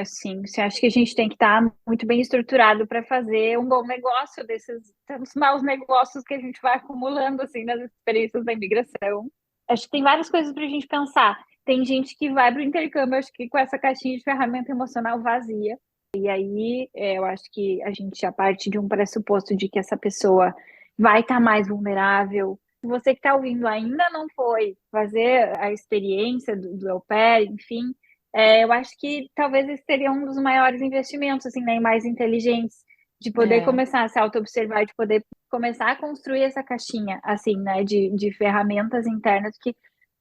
Sim, você acha que a gente tem que estar muito bem estruturado para fazer um bom negócio desses tantos maus negócios que a gente vai acumulando assim nas experiências da imigração. Acho que tem várias coisas para a gente pensar. Tem gente que vai para o intercâmbio, acho que com essa caixinha de ferramenta emocional vazia. E aí, eu acho que a gente já parte de um pressuposto de que essa pessoa vai estar mais vulnerável. Se você que está ouvindo ainda não foi fazer a experiência do au pair, enfim, eu acho que talvez esse seria um dos maiores investimentos, assim, né, e mais inteligentes, de poder É, começar a se auto-observar, de poder começar a construir essa caixinha, assim, né, de ferramentas internas que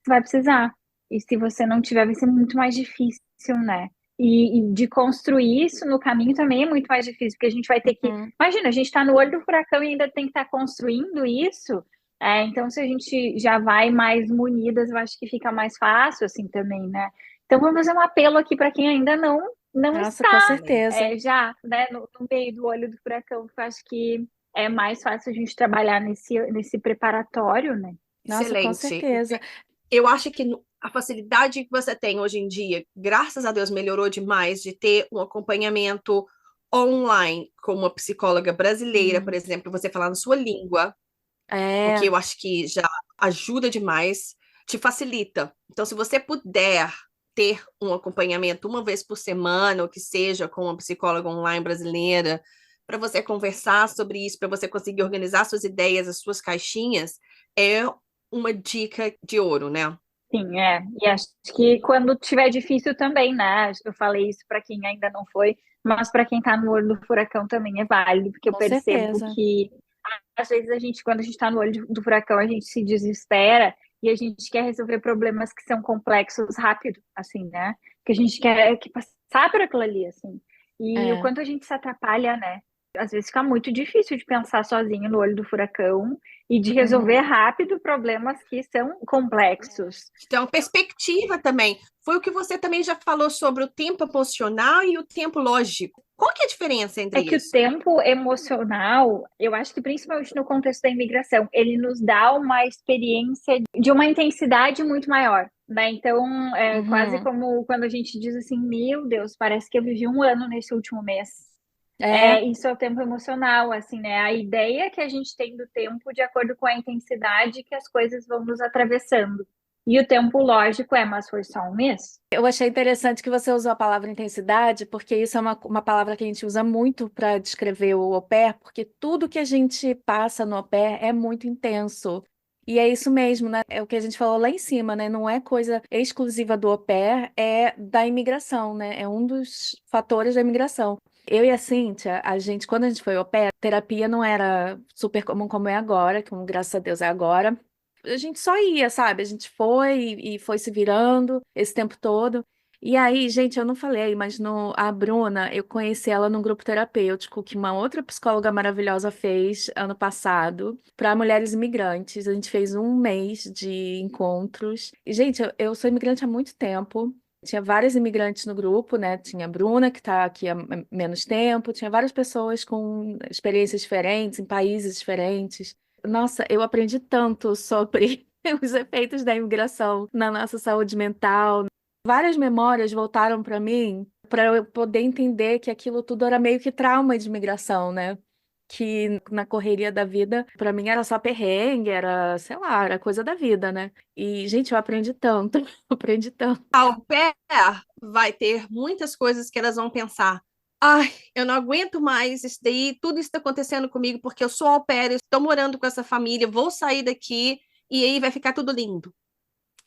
você vai precisar. E se você não tiver, vai ser muito mais difícil, né? E de construir isso no caminho também é muito mais difícil, porque a gente vai ter que. uhum, Imagina, a gente está no olho do furacão e ainda tem que estar construindo isso. Então, se a gente já vai mais munidas, eu acho que fica mais fácil, assim, também, né? Então, vamos fazer um apelo aqui para quem ainda não nossa, com está certeza. já, né, no meio do olho do furacão, porque eu acho que é mais fácil a gente trabalhar nesse preparatório, né? Nossa, com Excelente. certeza. Eu acho que a facilidade que você tem hoje em dia, graças a Deus, melhorou demais de ter um acompanhamento online com uma psicóloga brasileira, por Hum, exemplo, você falar na sua língua, o que É, eu acho que já ajuda demais, te facilita. Então, se você puder ter um acompanhamento uma vez por semana, ou que seja, com uma psicóloga online brasileira, para você conversar sobre isso, para você conseguir organizar suas ideias, as suas caixinhas, é uma dica de ouro, né? Sim, e acho que quando tiver difícil também, né? Eu falei isso para quem ainda não foi, mas para quem está no olho do furacão também é válido, porque eu com percebo certeza. que às vezes quando a gente está no olho do furacão, a gente se desespera e a gente quer resolver problemas que são complexos rápido, assim, né? Que a gente quer que passar por aquilo ali, assim. E o É. quanto a gente se atrapalha, né? Às vezes fica muito difícil de pensar sozinho no olho do furacão e de resolver Uhum. rápido problemas que são complexos. Então, perspectiva também. Foi o que você também já falou sobre o tempo emocional e o tempo lógico. Qual que é a diferença entre É que o isso? tempo emocional, eu acho que principalmente no contexto da imigração, ele nos dá uma experiência de uma intensidade muito maior, né? Então, é quase Uhum. como quando a gente diz assim, meu Deus, parece que eu vivi um ano nesse último mês. É, Isso é o tempo emocional, assim, né? A ideia que a gente tem do tempo de acordo com a intensidade que as coisas vão nos atravessando. E o tempo lógico mas foi só um mês? eu achei interessante que você usou a palavra intensidade, porque isso é uma palavra que a gente usa muito para descrever o au pair, porque tudo que a gente passa no au pair é muito intenso. E é isso mesmo, né? É o que a gente falou lá em cima, né? Não é coisa exclusiva do au pair, é da imigração, né? É um dos fatores da imigração. Eu e a Cíntia, quando a gente foi au pair, terapia não era super comum como é agora, como graças a Deus é agora. A gente só ia, sabe? A gente foi e foi se virando esse tempo todo. E aí, gente, eu não falei, mas a Bruna, eu conheci ela num grupo terapêutico que uma outra psicóloga maravilhosa fez ano passado para mulheres imigrantes. A gente fez um mês de encontros. E, gente, eu sou imigrante há muito tempo. Tinha várias imigrantes no grupo, né? Tinha a Bruna, que está aqui há menos tempo, tinha várias pessoas com experiências diferentes, em países diferentes. Nossa, eu aprendi tanto sobre os efeitos da imigração na nossa saúde mental. Várias memórias voltaram para mim para eu poder entender que aquilo tudo era meio que trauma de imigração, né? Que na correria da vida, para mim era só perrengue, era, sei lá, era coisa da vida, né? E, gente, eu aprendi tanto, aprendi tanto. Ao pair vai ter muitas coisas que elas vão pensar. Ai, eu não aguento mais isso daí, tudo isso está acontecendo comigo porque eu sou au pair, eu estou morando com essa família, vou sair daqui e aí vai ficar tudo lindo.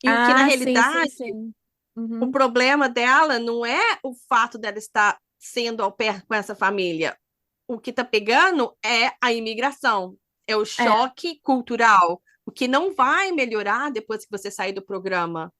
E o que na Ah, sim, sim, realidade, sim. o Uhum. problema dela não é o fato dela estar sendo au pair com essa família. O que está pegando é a imigração, é o É. choque cultural, o que não vai melhorar depois que você sair do programa.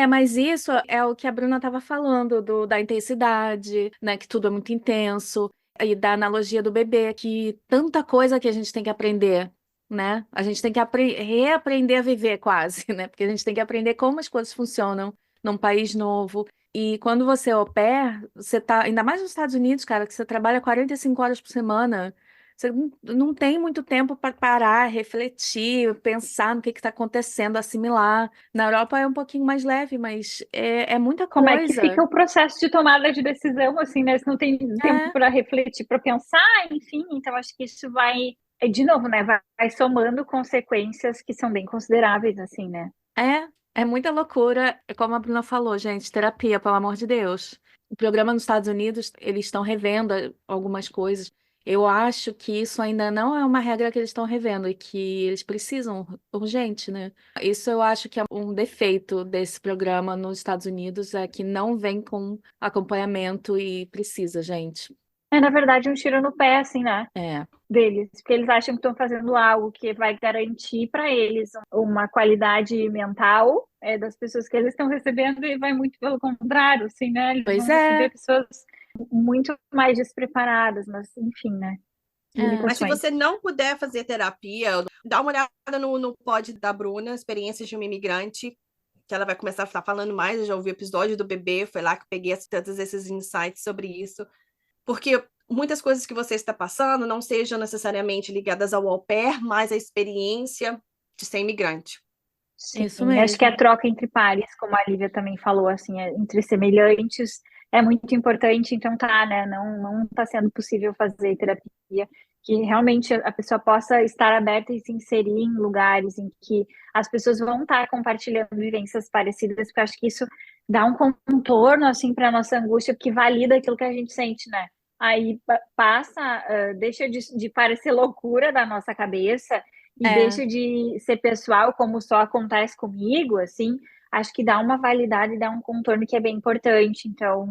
Mas isso é o que a Bruna estava falando, da intensidade, né? Que tudo é muito intenso, e da analogia do bebê, que tanta coisa que a gente tem que aprender, né? A gente tem que reaprender a viver quase, né? Porque a gente tem que aprender como as coisas funcionam num país novo. E quando você é au pair, você tá, ainda mais nos Estados Unidos, cara, que você trabalha 45 horas por semana. Você não tem muito tempo para parar, refletir, pensar no que está acontecendo, assimilar. Na Europa é um pouquinho mais leve, mas é muita Como é que coisa. fica o processo de tomada de decisão, assim, né? Se não tem tempo É, para refletir, para pensar, enfim, então acho que isso vai, de novo, né? Vai somando consequências que são bem consideráveis, assim, né? é muita loucura. É como a Bruna falou, gente, terapia, pelo amor de Deus. O programa nos Estados Unidos, eles estão revendo algumas coisas. Eu acho que isso ainda não é uma regra que eles estão revendo e que eles precisam urgente, né? Isso eu acho que é um defeito desse programa nos Estados Unidos, é que não vem com acompanhamento e precisa, gente. É, na verdade, um tiro no pé, assim, né? É, Deles, porque eles acham que estão fazendo algo que vai garantir para eles uma qualidade mental das pessoas que eles estão recebendo e vai muito pelo contrário, assim, né? Eles pois vão receber é, pessoas muito mais despreparadas, mas enfim, né? é. Mas se Limitações. você não puder fazer terapia, dá uma olhada no pod da Bruna, Experiências de uma Imigrante, que ela vai começar a estar falando mais. Eu já ouvi o episódio do bebê, foi lá que eu peguei todos esses insights sobre isso. Porque muitas coisas que você está passando não sejam necessariamente ligadas ao au pair, mas à experiência de ser imigrante. Sim, Isso acho que a mesmo. troca entre pares, como a Lívia também falou, assim, entre semelhantes é muito importante, então tá, né? Não tá sendo possível fazer terapia, que realmente a pessoa possa estar aberta e se inserir em lugares em que as pessoas vão estar compartilhando vivências parecidas, porque eu acho que isso dá um contorno, assim, para nossa angústia, porque valida aquilo que a gente sente, né? Aí passa, deixa de parecer loucura da nossa cabeça e É, deixa de ser pessoal, como só acontece comigo, assim, acho que dá uma validade, dá um contorno que é bem importante. Então,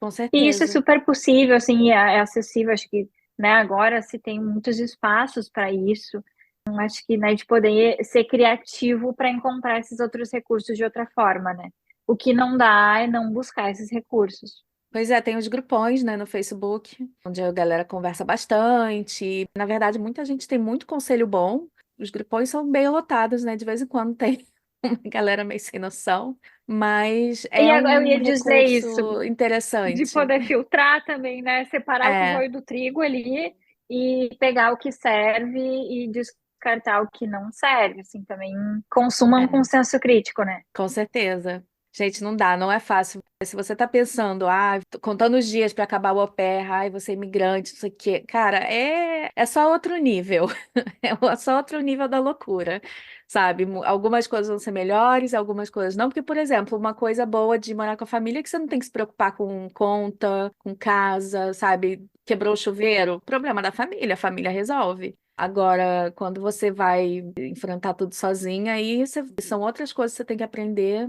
com e isso é certeza. super possível, assim, é acessível, acho que, né, agora se tem muitos espaços para isso. Então, acho que, né, de poder ser criativo para encontrar esses outros recursos de outra forma, né? O que não dá é não buscar esses recursos. Pois é, tem os grupões, né, no Facebook, onde a galera conversa bastante. Na verdade, muita gente tem muito conselho bom. Os grupões são bem lotados, né? De vez em quando tem uma galera meio sem noção, mas E é agora eu um ia dizer isso, recurso de interessante. poder filtrar também, né? Separar o É, joio do trigo ali e pegar o que serve e descartar o que não serve, assim, também consumam com é, senso crítico, né? com certeza. Gente, não dá, não é fácil. Se você tá pensando, tô contando os dias para acabar o au pair, ai, você é imigrante, não sei o quê. Cara, é só outro nível. É só outro nível da loucura, sabe? Algumas coisas vão ser melhores, algumas coisas não. Porque, por exemplo, uma coisa boa de morar com a família é que você não tem que se preocupar com conta, com casa, sabe? Quebrou o chuveiro, problema da família, a família resolve. Agora, quando você vai enfrentar tudo sozinha, aí são outras coisas que você tem que aprender.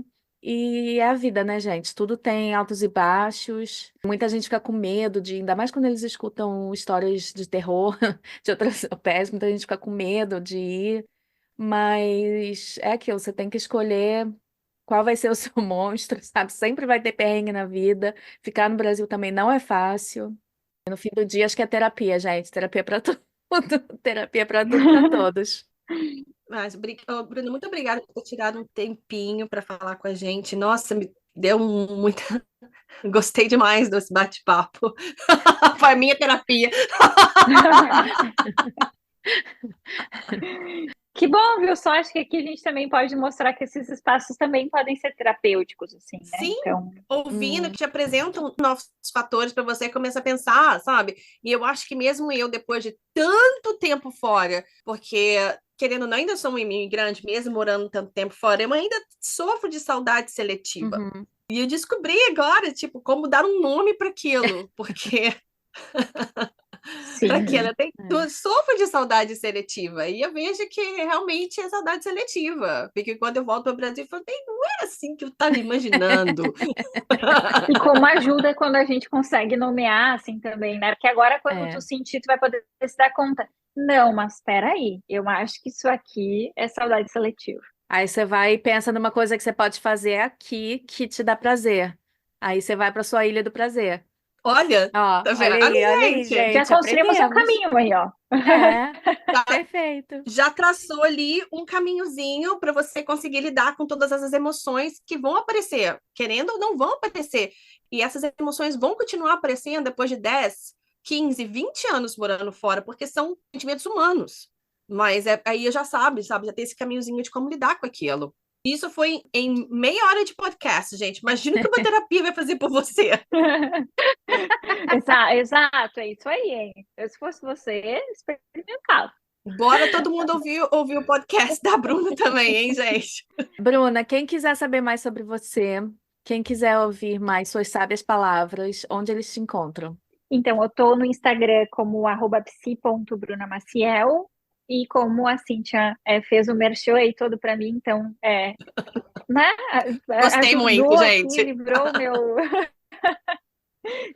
E é a vida, né, gente? Tudo tem altos e baixos. Muita gente fica com medo de, ainda mais quando eles escutam histórias de terror de outras pés, muita gente fica com medo de ir. Mas é aquilo, você tem que escolher qual vai ser o seu monstro, sabe? Sempre vai ter perrengue na vida. Ficar no Brasil também não é fácil. No fim do dia, acho que é terapia, gente. Terapia para tudo. Terapia para tudo, para todos. Mas, Bruno, muito obrigada por ter tirado um tempinho para falar com a gente. Nossa, me deu muita. Gostei demais desse bate-papo. Foi a minha terapia. Que bom, viu? Só acho que aqui a gente também pode mostrar que esses espaços também podem ser terapêuticos, assim, né? Sim, Então, ouvindo que te apresentam novos fatores para você começar a pensar, sabe? E eu acho que mesmo eu, depois de tanto tempo fora, porque, querendo ou não, ainda sou uma imigrante, mesmo morando tanto tempo fora, eu ainda sofro de saudade seletiva. Uhum. E eu descobri agora, tipo, como dar um nome para aquilo, porque para aquilo sim. eu tenho, É. sofro de saudade seletiva. E eu vejo que realmente é saudade seletiva. Porque quando eu volto para o Brasil, eu falo, "Bem, não era assim que eu estava imaginando." E como ajuda quando a gente consegue nomear, assim, também, né? Porque agora, quando tu É. sentir, tu vai poder se dar conta. Não, mas espera aí, eu acho que isso aqui é saudade seletiva. Aí você vai e pensa numa coisa que você pode fazer aqui que te dá prazer. Aí você vai para sua ilha do prazer. Olha, Ó, tá vendo, olha aí, gente? Já gente, construímos um aprendemos. caminho aí, ó. É, Já, perfeito. já traçou ali um caminhozinho para você conseguir lidar com todas essas emoções que vão aparecer, querendo ou não vão aparecer. E essas emoções vão continuar aparecendo depois de 10, 15, 20 anos morando fora, porque são sentimentos humanos. Mas aí já sabe, já tem esse caminhozinho de como lidar com aquilo. Isso foi em meia hora de podcast, gente. Imagina o que uma terapia vai fazer por você. Exato, é isso aí, hein? Eu, se fosse você, experimentava. Bora todo mundo ouvir o podcast da Bruna também, hein, gente? Bruna, quem quiser saber mais sobre você, quem quiser ouvir mais suas sábias palavras, onde eles te encontram? Então, eu tô no Instagram como @psi.brunamaciel e como a Cíntia fez o merchan aí todo para mim, então, né, Gostei muito, ajudou aqui, gente. livrou meu...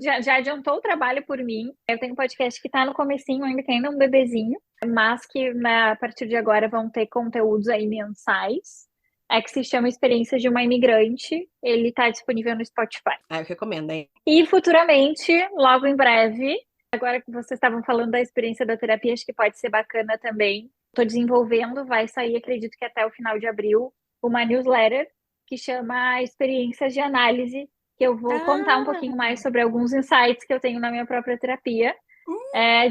Já adiantou o trabalho por mim. Eu tenho um podcast que está no comecinho, ainda que ainda é um bebezinho, mas que a partir de agora vão ter conteúdos aí mensais. Que se chama Experiências de uma Imigrante. Ele está disponível no Spotify. Eu recomendo, hein? E futuramente, logo em breve, agora que vocês estavam falando da experiência da terapia, acho que pode ser bacana também. Estou desenvolvendo, vai sair, acredito que até o final de abril, uma newsletter que chama Experiências de Análise, que eu vou contar um pouquinho mais sobre alguns insights que eu tenho na minha própria terapia,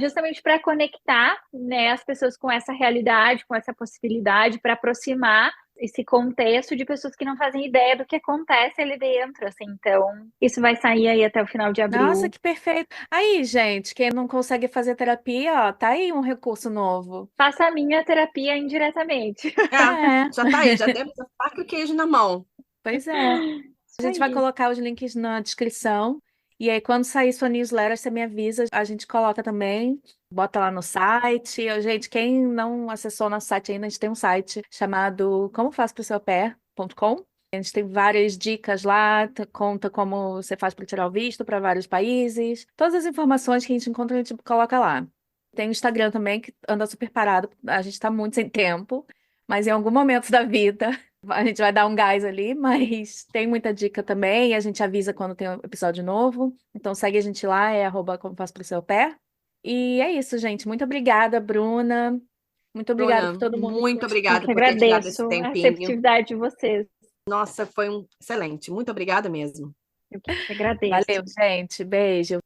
justamente para conectar, né, as pessoas com essa realidade, com essa possibilidade, para aproximar esse contexto de pessoas que não fazem ideia do que acontece ali dentro, assim. Então, isso vai sair aí até o final de abril. Nossa, que perfeito. Aí, gente, quem não consegue fazer terapia, ó, tá aí um recurso novo. Faça a minha terapia indiretamente. É, Já tá aí, já temos a faca e o queijo na mão. pois é. A gente vai colocar os links na descrição. E aí, quando sair sua newsletter, você me avisa, a gente coloca também, bota lá no site. Gente, quem não acessou nosso site ainda, a gente tem um site chamado comofaçoproseuPé.com. A gente tem várias dicas lá, conta como você faz para tirar o visto para vários países. Todas as informações que a gente encontra, a gente coloca lá. Tem o Instagram também, que anda super parado. A gente está muito sem tempo, mas em algum momento da vida a gente vai dar um gás ali, mas tem muita dica também, e a gente avisa quando tem um episódio novo. Então segue a gente lá, como faço pro seu pé. E é isso, gente. Muito obrigada, Bruna. Muito obrigada Bruna, por todo mundo que muito Eu obrigada que por ter tirado esse agradeço a tempinho. receptividade de vocês. Nossa, foi excelente. Muito obrigada mesmo. Eu que agradeço. Valeu, gente. Beijo.